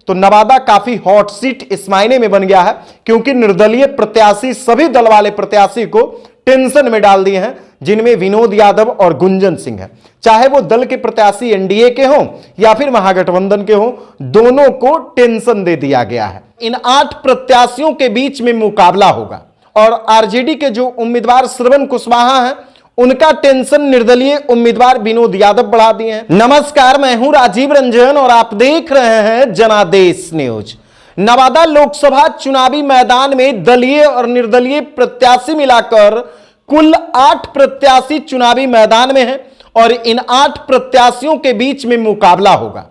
तो नवादा काफी hot seat इस मायने में बन गया है क्योंकि निर्दलीय प्रत्याशी सभी दल वाले प्रत्याशी को टेंशन में डाल दिए हैं, जिनमें विनोद यादव और गुंजन सिंह है। चाहे वो दल के प्रत्याशी एनडीए के हों या फिर महागठबंधन के हों, दोनों को टेंशन दे दिया गया है। इन 8 प्रत्याशियों के बीच में मुकाबला होगा और आरजेडी के जो उम्मीदवार श्रवण कुशवाहा हैं, उनका टेंशन निर्दलीय उम्मीदवार विनोद यादव बढ़ा दिए हैं। नमस्कार, मैं हूं राजीव रंजन और आप देख रहे हैं जनादेश न्यूज। नवादा लोकसभा चुनावी मैदान में दलीय और निर्दलीय प्रत्याशी मिलाकर कुल 8 प्रत्याशी चुनावी मैदान में हैं और इन 8 प्रत्याशियों के बीच में मुकाबला होगा।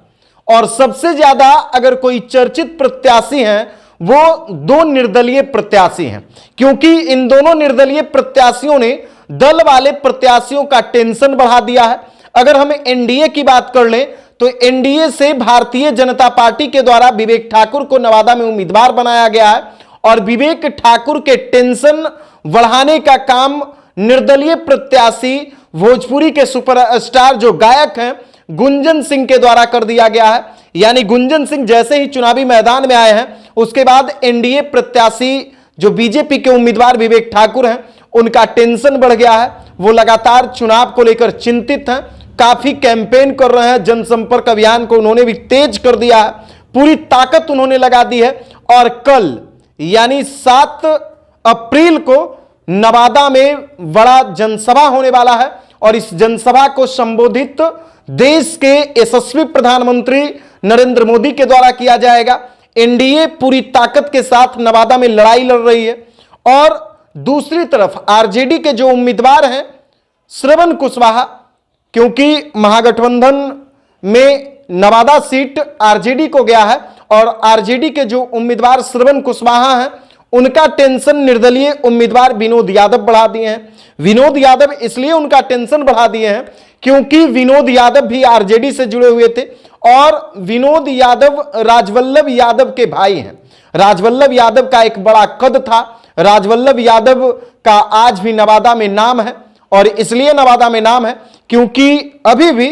और सबसे ज्यादा अगर कोई चर्चित प्रत्याशी हैं वो 2 निर्दलीय प्रत्याशी हैं, क्योंकि इन दोनों निर्दलीय प्रत्याशियों ने दल वाले प्रत्याशियों का टेंशन बढ़ा दिया है। अगर हम एनडीए की बात कर लें तो एनडीए से भारतीय जनता पार्टी के द्वारा विवेक ठाकुर को नवादा में उम्मीदवार बनाया गया है और विवेक ठाकुर के टेंशन बढ़ाने का काम निर्दलीय प्रत्याशी भोजपुरी के सुपरस्टार जो गायक हैं गुंजन सिंह के द्वारा कर दिया गया है। यानी गुंजन सिंह जैसे ही चुनावी मैदान में आए हैं, उसके बाद एनडीए प्रत्याशी जो बीजेपी के उम्मीदवार विवेक ठाकुर हैं, उनका टेंशन बढ़ गया है। वो लगातार चुनाव को लेकर चिंतित हैं, काफी कैंपेन कर रहे हैं, जनसंपर्क अभियान को उन्होंने भी तेज कर दिया है, पूरी ताकत उन्होंने लगा दी है। और कल यानी 7 अप्रैल को नवादा में बड़ा जनसभा होने वाला है और इस जनसभा को संबोधित देश के यशस्वी प्रधानमंत्री नरेंद्र मोदी के द्वारा किया जाएगा। एनडीए पूरी ताकत के साथ नवादा में लड़ाई लड़ रही है और दूसरी तरफ आरजेडी के जो उम्मीदवार हैं श्रवण कुशवाहा, क्योंकि महागठबंधन में नवादा सीट आरजेडी को गया है और आरजेडी के जो उम्मीदवार श्रवण कुशवाहा हैं, उनका टेंशन निर्दलीय उम्मीदवार विनोद यादव बढ़ा दिए हैं। विनोद यादव इसलिए उनका टेंशन बढ़ा दिए हैं क्योंकि विनोद यादव भी आरजेडी से जुड़े हुए थे और विनोद यादव राजवल्लभ यादव के भाई हैं। राजवल्लभ यादव का एक बड़ा कद था। राजवल्लभ यादव का आज भी नवादा में नाम है और इसलिए नवादा में नाम है क्योंकि अभी भी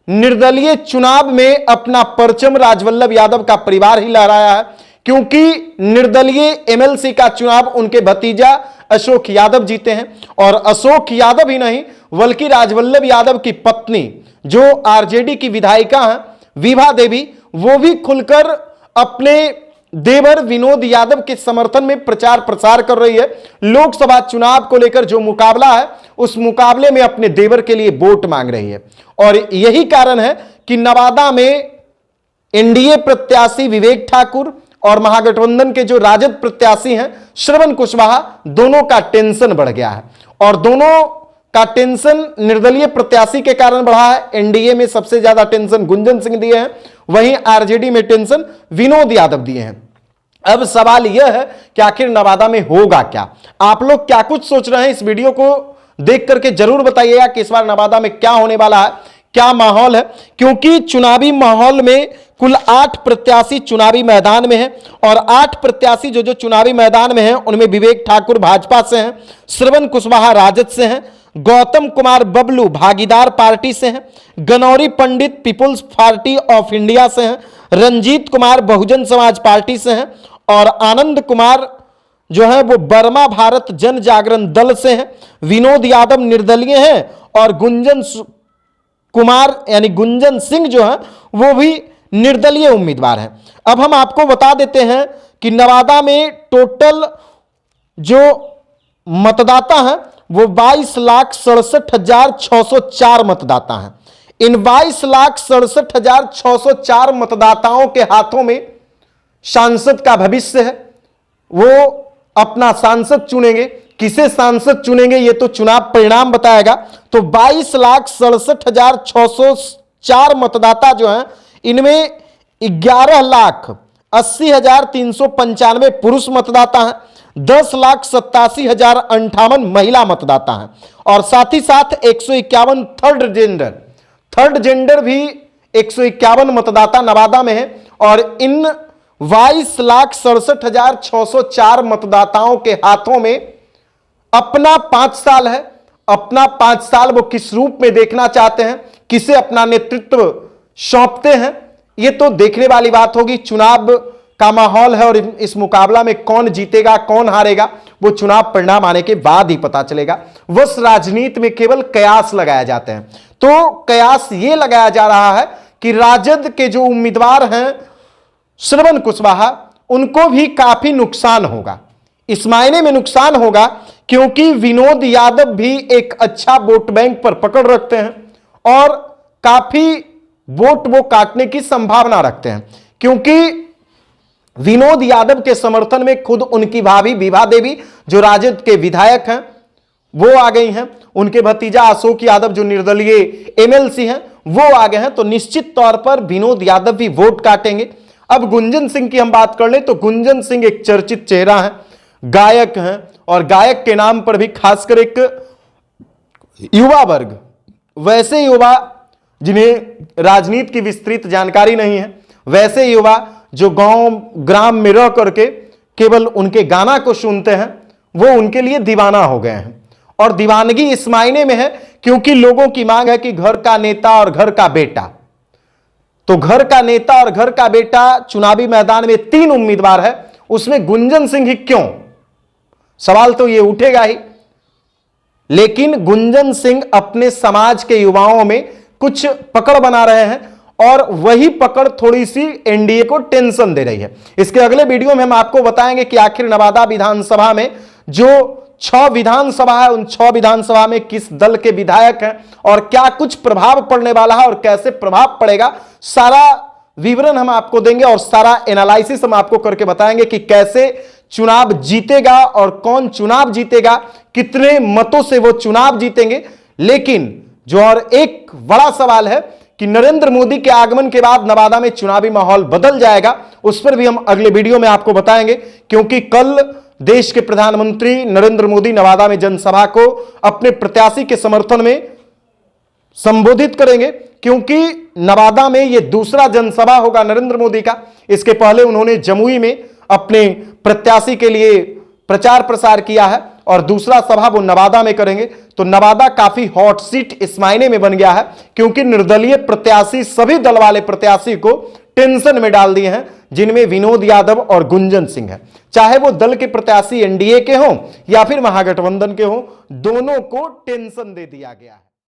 निर्दलीय चुनाव में अपना परचम राजवल्लभ यादव का परिवार ही लहराया है, क्योंकि निर्दलीय एमएलसी का चुनाव उनके भतीजा अशोक यादव जीते हैं और अशोक यादव ही नहीं बल्कि राजवल्लभ यादव की पत्नी जो आरजेडी की विधायिका हैं विभा देवी, वो भी खुलकर अपने देवर विनोद यादव के समर्थन में प्रचार प्रसार कर रही है। लोकसभा चुनाव को लेकर जो मुकाबला है उस मुकाबले में अपने देवर के लिए वोट मांग रही है और यही कारण है कि नवादा में एनडीए प्रत्याशी विवेक ठाकुर और महागठबंधन के जो राजद प्रत्याशी हैं श्रवण कुशवाहा, दोनों का टेंशन बढ़ गया है और दोनों का टेंशन निर्दलीय प्रत्याशी के कारण बढ़ा है। एनडीए में सबसे ज्यादा टेंशन गुंजन सिंह दिए हैं, वहीं आरजेडी में टेंशन विनोद यादव दिए हैं। अब सवाल यह है कि आखिर नवादा में होगा क्या? आप लोग क्या कुछ सोच रहे हैं, इस वीडियो को देख करके जरूर बताइएगा कि इस बार नवादा में क्या होने वाला है, क्या माहौल है, क्योंकि चुनावी माहौल में कुल 8 प्रत्याशी चुनावी मैदान में हैं और 8 प्रत्याशी जो चुनावी मैदान में हैं उनमें विवेक ठाकुर भाजपा से हैं, श्रवण कुशवाहा राजद से हैं, गौतम कुमार बबलू भागीदार पार्टी से हैं, गनौरी पंडित पीपुल्स पार्टी ऑफ इंडिया से हैं, रंजीत कुमार बहुजन समाज पार्टी से हैं और आनंद कुमार जो है वो बर्मा भारत जन जागरण दल से हैं। विनोद यादव निर्दलीय हैं और गुंजन कुमार यानी गुंजन सिंह जो है वो भी निर्दलीय उम्मीदवार हैं। अब हम आपको बता देते हैं कि नवादा में टोटल जो मतदाता हैं वो 22,67,604 मतदाता हैं। इन 22,67,604 मतदाताओं के हाथों में सांसद का भविष्य है। वो अपना सांसद चुनेंगे, किसे सांसद चुनेंगे ये तो चुनाव परिणाम बताएगा। तो 22,67,604 मतदाता जो हैं इनमें 11,80,395 पुरुष मतदाता हैं, 10,87,058 महिला मतदाता हैं और साथ ही साथ 151 थर्ड जेंडर भी 151 मतदाता नवादा में है और इन 22,67,604 मतदाताओं के हाथों में अपना 5 साल है। अपना 5 साल वो किस रूप में देखना चाहते हैं, किसे अपना नेतृत्व सौंपते हैं, ये तो देखने वाली बात होगी। चुनाव का माहौल है और इस मुकाबला में कौन जीतेगा कौन हारेगा वो चुनाव परिणाम आने के बाद ही पता चलेगा। बस राजनीति में केवल कयास लगाए जाते हैं। तो कयास ये लगाया जा रहा है कि राजद के जो उम्मीदवार हैं श्रवण कुशवाहा, उनको भी काफी नुकसान होगा। इस मायने में नुकसान होगा क्योंकि विनोद यादव भी एक अच्छा वोट बैंक पर पकड़ रखते हैं और काफी वोट वो काटने की संभावना रखते हैं, क्योंकि विनोद यादव के समर्थन में खुद उनकी भाभी विभा देवी जो राजद के विधायक हैं वो आ गई हैं, उनके भतीजा अशोक यादव जो निर्दलीय एमएलसी हैं वो आ गए हैं। तो निश्चित तौर पर विनोद यादव भी वोट काटेंगे। अब गुंजन सिंह की हम बात कर ले तो गुंजन सिंह एक चर्चित चेहरा है, गायक हैं और गायक के नाम पर भी खासकर एक युवा वर्ग, वैसे युवा जिन्हें राजनीति की विस्तृत जानकारी नहीं है, वैसे युवा जो गांव ग्राम में रह करके केवल उनके गाना को सुनते हैं, वो उनके लिए दीवाना हो गए हैं। और दीवानगी इस मायने में है क्योंकि लोगों की मांग है कि घर का नेता और घर का बेटा। तो घर का नेता और घर का बेटा चुनावी मैदान में 3 उम्मीदवार है, उसमें गुंजन सिंह ही क्यों, सवाल तो यह उठेगा ही। लेकिन गुंजन सिंह अपने समाज के युवाओं में कुछ पकड़ बना रहे हैं और वही पकड़ थोड़ी सी एनडीए को टेंशन दे रही है। इसके अगले वीडियो में हम आपको बताएंगे कि आखिर नवादा विधानसभा में जो 6 विधानसभा है, उन 6 विधानसभा में किस दल के विधायक हैं और क्या कुछ प्रभाव पड़ने वाला है और कैसे प्रभाव पड़ेगा, सारा विवरण हम आपको देंगे और सारा एनालिसिस हम आपको करके बताएंगे कि कैसे चुनाव जीतेगा और कौन चुनाव जीतेगा, कितने मतों से वो चुनाव जीतेंगे। लेकिन जो और एक बड़ा सवाल है कि नरेंद्र मोदी के आगमन के बाद नवादा में चुनावी माहौल बदल जाएगा, उस पर भी हम अगले वीडियो में आपको बताएंगे, क्योंकि कल देश के प्रधानमंत्री नरेंद्र मोदी नवादा में जनसभा को अपने प्रत्याशी के समर्थन में संबोधित करेंगे, क्योंकि नवादा में यह दूसरा जनसभा होगा नरेंद्र मोदी का। इसके पहले उन्होंने जमुई में अपने प्रत्याशी के लिए प्रचार प्रसार किया है और दूसरा सभा वो नवादा में करेंगे। तो नवादा काफी हॉट सीट इस मायने में बन गया है क्योंकि निर्दलीय प्रत्याशी सभी दल वाले प्रत्याशी को टेंशन में डाल दिए हैं, जिनमें विनोद यादव और गुंजन सिंह है। चाहे वो दल के प्रत्याशी एनडीए के हों या फिर महागठबंधन के हों, दोनों को टेंशन दे दिया गया है।